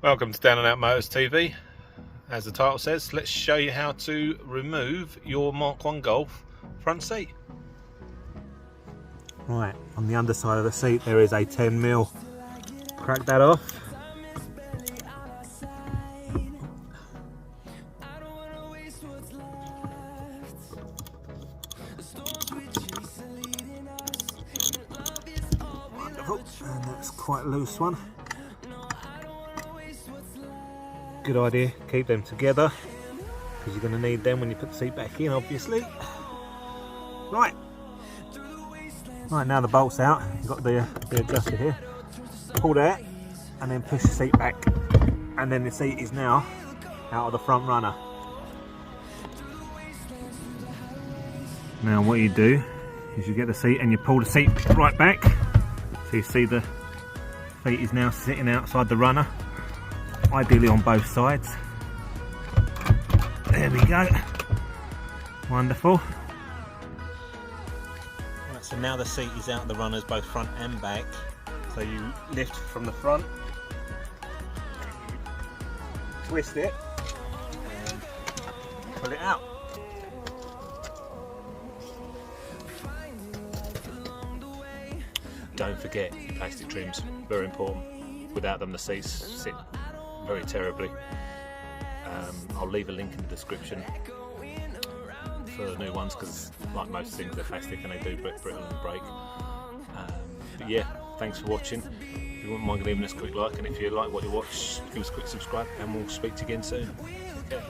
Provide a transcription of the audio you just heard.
Welcome to Downnoutmotorstv. As the title says, let's show you how to remove your Mark 1 Golf front seat. Right, on the underside of the seat there is a 10mm. Crack that off. Wonderful, and that's quite a loose one. Good idea, keep them together because you're going to need them when you put the seat back in, obviously. Right, now the bolt's out. You've got the adjuster here. Pull that and then push the seat back, and then the seat is now out of the front runner. Now what you do is you get the seat and you pull the seat right back, so you see the seat is now sitting outside the runner, ideally on both sides. There we go, wonderful. Right, so now the seat is out the runners, both front and back. So you lift from the front, twist it and pull it out. Don't forget your plastic trims, very important. Without them the seats sit very terribly. I'll leave a link in the description for the new ones because, like most things, they're plastic and they do brittle and break. But yeah, thanks for watching. If you wouldn't mind leaving us a quick like, and if you like what you watch, give us a quick subscribe, and we'll speak to you again soon. Take care.